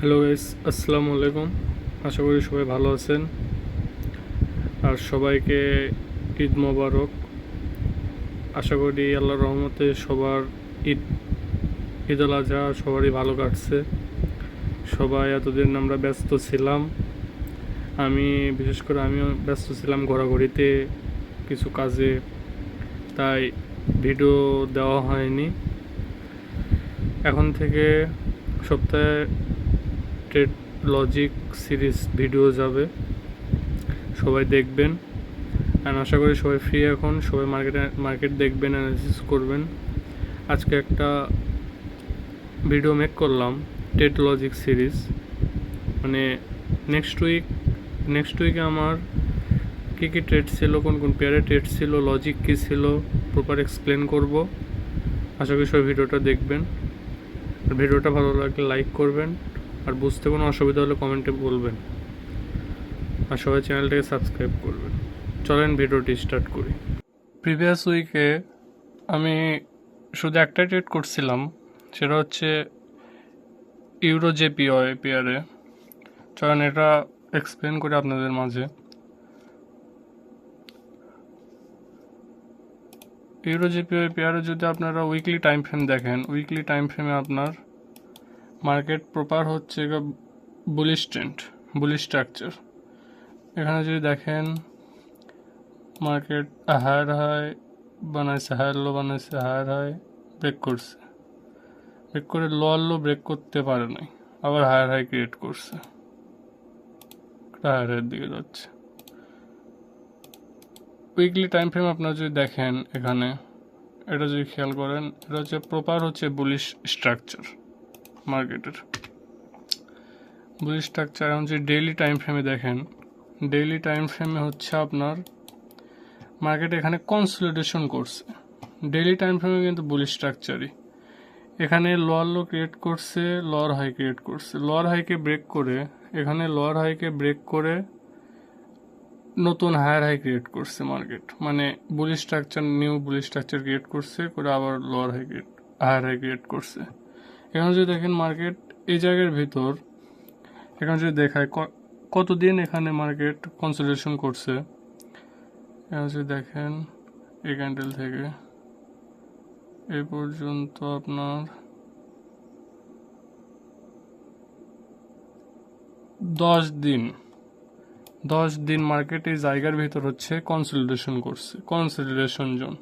Hello guys, আসসালামু আলাইকুম। আশা করি সবাই ভালো আছেন। আর সবাইকে ঈদ মোবারক। আশা করি আল্লাহর রহমতে সবার ঈদ ঈদ উল আজহা সবারই ভালো কাটছে। সবাই এতদিন আমরা ব্যস্ত ছিলাম। বিশেষ করে আমিও ব্যস্ত ছিলাম ঘোরাঘুরিতে, কিছু কাজে, তাই ভিডিও দেওয়া হয়নি। এখন থেকে সপ্তাহে ট্রেড লজিক সিরিজ ভিডিও যাবে, সবাই দেখবেন। আশা করি সবাই ফ্রি, এখন সবাই মার্কেট দেখবেন, অ্যানালিসিস করবেন। আজকে একটা ভিডিও মেক করলাম ট্রেড লজিক সিরিজ, মানে নেক্সট উইকে আমার কী কী ট্রেড ছিল, কোন কোন পেয়ারে ট্রেড ছিল, লজিক কী ছিল, প্রপার এক্সপ্লেন করব। আশা করি সবাই ভিডিওটা দেখবেন। আর ভিডিওটা ভালো লাগলে লাইক করবেন, আর বুঝতে কোনো অসুবিধা হলে কমেন্টে বলবেন, আর সবাই চ্যানেলটাকে সাবস্ক্রাইব করবেন। চলেন ভিডিওটি স্টার্ট করি। প্রিভিয়াস উইকে আমি শুধু একটা ট্রেড করছিলাম, সেটা হচ্ছে ইউরো জেপিওয়াই পেয়ারে। চলেন এটা এক্সপ্লেন করি আপনাদের মাঝে। ইউরো জেপিওয়াই পেয়ারে যদি আপনারা উইকলি টাইম ফ্রেম দেখেন, উইকলি টাইম ফ্রেমে আপনার মার্কেট প্রপার হচ্ছে বুলিশ ট্রেন্ড, বুলিশ স্ট্রাকচার। এখানে যদি দেখেন মার্কেট হায়ার হাই বানাইছে, হায়ার লো বানাইছে, হায়ার হাই ব্রেক করছে, ব্রেক করে লোয়ার লো ব্রেক করতে পারে নাই, আবার হায়ার হাই ক্রিয়েট করছে, হায়ার হাইয়ের দিকে যাচ্ছে। উইকলি টাইম ফ্রেম আপনারা যদি দেখেন, এখানে এটা যদি খেয়াল করেন, এটা হচ্ছে প্রপার হচ্ছে বুলিশ স্ট্রাকচার মার্কেটের। বুলিশ স্ট্রাকচার এখন যদি ডেইলি টাইম ফ্রেমে দেখেন, ডেইলি টাইম ফ্রেমে হচ্ছে আপনার মার্কেট এখানে কনসলিডেশন করছে। ডেইলি টাইম ফ্রেমে কিন্তু বুলিশ স্ট্রাকচারই। এখানে লোয়ার লো ক্রিয়েট করছে, লোয়ার হাই ক্রিয়েট করছে, লোয়ার হাইকে ব্রেক করে, এখানে লোয়ার হাইকে ব্রেক করে নতুন হায়ার হাই ক্রিয়েট করছে মার্কেট, মানে bullish structure, new bullish structure create করছে, করে আবার lower high higher high create করছে। এখানে যদি দেখেন মার্কেট এই জায়গার ভিতর, এখানে যদি দেখায় কতদিন এখানে মার্কেট কনসলিডেশন করছে, এখানে যদি দেখেন এই ক্যান্ডেল থেকে এই পর্যন্ত আপনার 10 দিন মার্কেট এই জায়গার ভিতর হচ্ছে কনসলিডেশন করছে। কনসলিডেশন জোন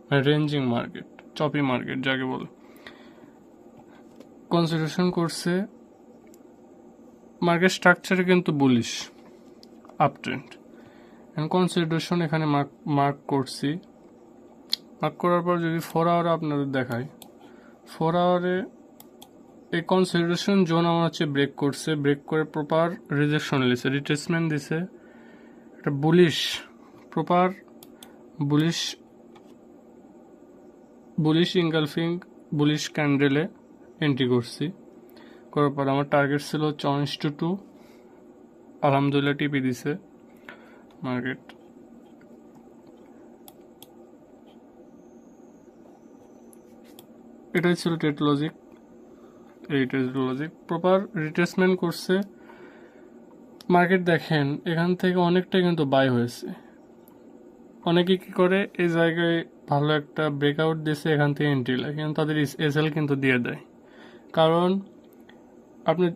মানে রেঞ্জিং মার্কেট, চপি মার্কেট যাকে বলে, কনসলিডেশন করছে। মার্কেট স্ট্রাকচারে কিন্তু বুলিশ আপ ট্রেন্ড। কনসলিডেশন এখানে মার্ক করছি। মার্ক করার পর যদি 4 আওয়ারে আপনাদের দেখায়, 4 আওয়ারে এই কনসলিডেশন জোন আমার হচ্ছে ব্রেক করছে, ব্রেক করে প্রপার রিজেকশন দিছে, রিট্রেসমেন্ট দিছে। একটা bullish, proper bullish engulfing bullish ক্যান্ডেলে এন্ট্রি করছি। করার পর আমার টার্গেট ছিল 4:2, আলহামদুলিল্লাহ টিপি দিছে মার্কেট। এটাই ছিল ট্রেড লজিক। এই ট্রেড লজিক প্রপার রিট্রেসমেন্ট করছে মার্কেট। দেখেন এখান থেকে অনেকটাই কিন্তু বাই হয়েছে। অনেকে কি করে, এই জায়গায় ভালো একটা ব্রেকআউট দিয়েছে, এখান থেকে এন্ট্রি লাগে, কিন্তু তাদের এসএল কিন্তু দিয়ে দেয়। কারণ আপনি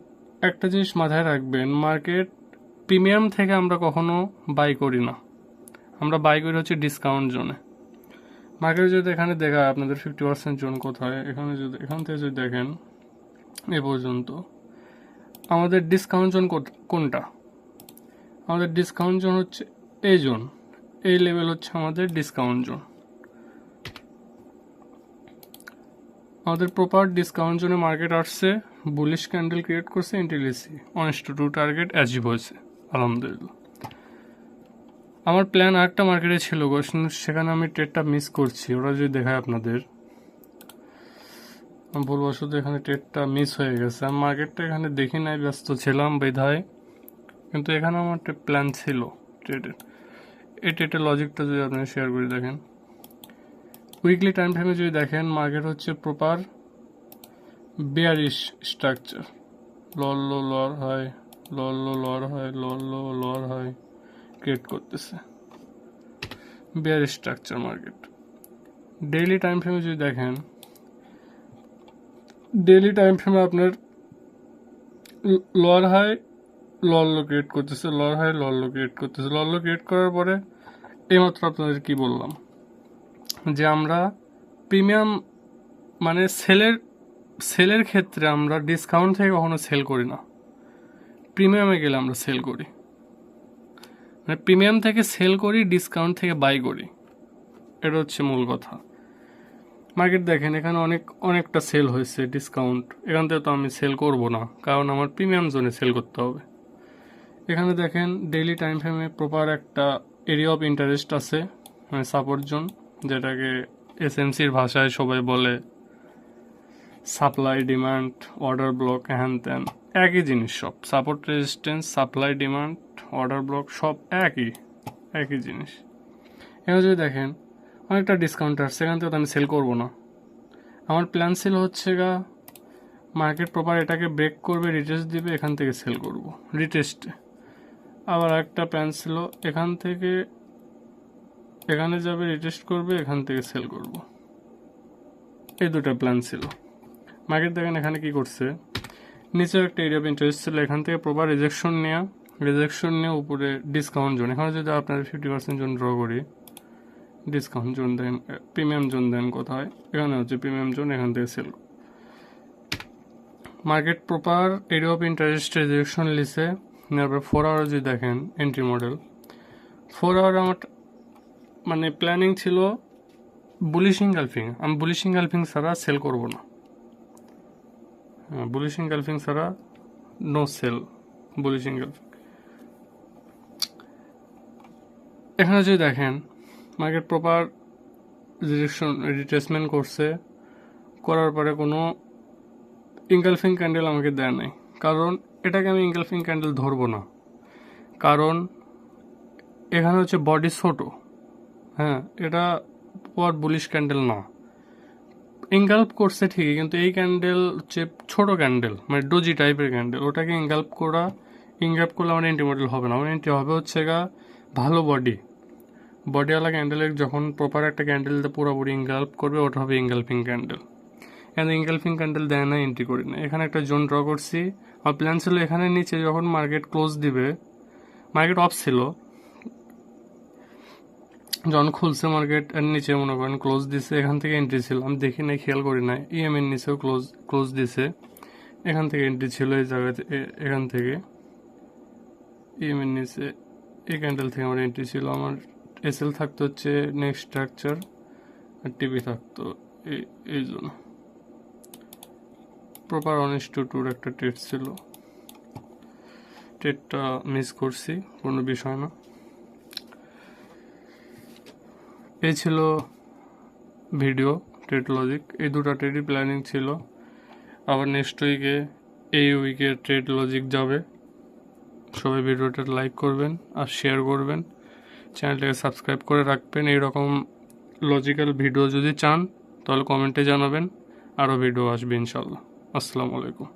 একটা জিনিস মাথায় রাখবেন, মার্কেট প্রিমিয়াম থেকে আমরা কখনো বাই করি না, আমরা বাই করি হচ্ছে ডিসকাউন্ট জোনে। মার্কেট যদি এখানে দেখায় আপনাদের 50% জোন কোথায়, এখান থেকে যদি দেখেন এ পর্যন্ত আমাদের ডিসকাউন্ট জোন কোনটা, আমাদের ডিসকাউন্ট জোন হচ্ছে এই জোন, এই লেভেল হচ্ছে আমাদের ডিসকাউন্ট জোন। আমাদের প্রপার ডিসকাউন্ট জোনে মার্কেট আসছে, বুলিশ ক্যান্ডেল ক্রিয়েট করছে, এন্ট্রি লিসি 1:2 টার্গেট অ্যাচিভ হয়েছে, আলহামদুলিল্লাহ। আমার প্ল্যান আরেকটা মার্কেটে ছিল, সেখানে আমি ট্রেডটা মিস করছি। ওরা যদি দেখায় আপনাদের, ভুলবশত এখানে ট্রেডটা মিস হয়ে গেছে। আমি মার্কেটটা এখানে দেখি নাই, ব্যস্ত ছিলাম বিধায়, কিন্তু এখানে আমার প্ল্যান ছিল ট্রেডের। এই ট্রেডের লজিকটা যদি আপনি শেয়ার করে দেখেন, উইকলি টাইম ফ্রেমে যদি দেখেন, মার্কেট হচ্ছে proper bearish structure, LL lower high, LL lower high, LL lower high create করতেছে। Bear structure market. Daily time ফ্রেমে যদি দেখেন, ডেইলি টাইম ফ্রেমে আপনার লোয়ার হাই লল ক্রিয়েট করতেছে, লোয়ার হাই লল ক্রিয়েট করতেছে। লল ক্রিয়েট করার পরে এইমাত্র আপনাদের কি বললাম যে আমরা প্রিমিয়াম মানে সেলের ক্ষেত্রে আমরা ডিসকাউন্ট থেকে কখনো সেল করি না, প্রিমিয়ামে গেলে আমরা সেল করি। মানে প্রিমিয়াম থেকে সেল করি, ডিসকাউন্ট থেকে বাই করি, এটা হচ্ছে মূল কথা। মার্কেট দেখেন এখানে অনেকটা সেল হয়েছে ডিসকাউন্ট, এখান থেকে তো আমি সেল করব না, কারণ আমার প্রিমিয়াম জোনে সেল করতে হবে। এখানে দেখেন ডেইলি টাইম ফ্রেমে প্রপার একটা এরিয়া অফ ইন্টারেস্ট আছে, মানে সাপোর্ট জোন, যেটাকে এসএমসির ভাষায় সবাই বলে সাপ্লাই ডিমান্ড অর্ডার ব্লক, হ্যান ত্যান একই জিনিস সব। Support resistance, supply demand, order block সব একই জিনিস। এখানে যদি দেখেন অনেকটা ডিসকাউন্ট আসছে, এখান থেকে তো আমি সেল করবো না। আমার প্ল্যান ছিল হচ্ছে মার্কেট প্রপার এটাকে ব্রেক করবে, রিটেস্ট দিবে, এখান থেকে সেল করব রিটেস্টে। আবার একটা প্ল্যান ছিল এখান থেকে এখানে যাবে, রিটেস্ট করবে, এখান থেকে সেল করব। এই দুটো প্ল্যান ছিল। মার্কেট দেখেন এখানে কি করছে, নিচের একটা এরিয়া অফ ইন্টারেস্ট ছিল, এখান থেকে প্রপার রিজেকশন নিয়ে উপরে ডিসকাউন্ট জোন। এখানে যদি আপনার 50% জোন ড্র করি, ডিসকাউন্ট জোন দেন, প্রিমিয়াম জোন দেন কোথায়, এখানে হচ্ছে প্রিমিয়াম জোন, এখান থেকে sell. Market proper area of interest rejection লিসে নেওয়ার পর 4 আওয়ার যদি দেখেন এন্ট্রি মডেল, 4 আওয়ার আমার মানে প্ল্যানিং ছিল বুলিশ ইনগালফিং। আমি বুলিশ ইনগালফিং ছাড়া সেল করব না, বুলিশ ইনগালফিং ছাড়া নো সেল, বুলিশ ইনগালফিং। এখানে যদি দেখেন মার্কেট প্রপার রিট্রেসমেন্ট করছে, করার পরে কোনো ইনগালফিং ক্যান্ডেল আমাকে দেয় নাই, কারণ এটাকে আমি ইনগালফিং ক্যান্ডেল ধরবো না, কারণ এখানে হচ্ছে বডি ছোট। হ্যাঁ, এটা পর বুলিশ ক্যান্ডেল না। ইনগাল্প করছে ঠিকই, কিন্তু এই ক্যান্ডেল হচ্ছে ছোট ক্যান্ডেল, মানে ডোজি টাইপের ক্যান্ডেল। ওটাকে ইনগাল্প করলে আমার এন্ট্রি মডেল হবে না। আমার এন্ট্রি হবে হচ্ছে ভালো বডিওয়ালা ক্যান্ডেলের যখন প্রপার একটা ক্যান্ডেলতে পুরোপুরি ইনগাল্প করবে, ওটা হবে ইনগাল্পিং ক্যান্ডেল। এখানে ইনগাল্পিং ক্যান্ডেল দেয় না, এন্ট্রি করি না। এখানে একটা জোন ড্র করছি। আমার প্ল্যান ছিল এখানে নিচে যখন মার্কেট ক্লোজ দিবে, মার্কেট অফ ছিল, যখন খুলছে মার্কেট এর নিচে মনে করেন ক্লোজ দিছে, এখান থেকে এন্ট্রি ছিল। আমি দেখি নাই, খেয়াল করি নাই, ইএম এর নিচেও ক্লোজ দিছে, এখান থেকে এন্ট্রি ছিল এই জায়গাতে। এখান থেকে ইএম এর নিচে এই ক্যান্ডেল থেকে আমার এন্ট্রি ছিল। আমার এসএল থাকতো হচ্ছে নেক্সট স্ট্রাকচার, আর টিভি থাকতো এই জন্য। প্রপার অনেস্ট টুর একটা ট্রেড ছিল, ট্রেডটা মিস করছি, কোনো বিষয় না। এই ছিল ভিডিও ট্রেড লজিক। এই দুটো ট্রেডই প্ল্যানিং ছিল। আবার নেক্সট এই উইকে ট্রেড লজিক যাবে। সবাই ভিডিওটা লাইক করবেন আর শেয়ার করবেন, চ্যানেলটাকে সাবস্ক্রাইব করে রাখবেন। এইরকম লজিক্যাল ভিডিও যদি চান তাহলে কমেন্টে জানাবেন, আরও ভিডিও আসবে ইনশাল্লাহ। আসসালামু আলাইকুম।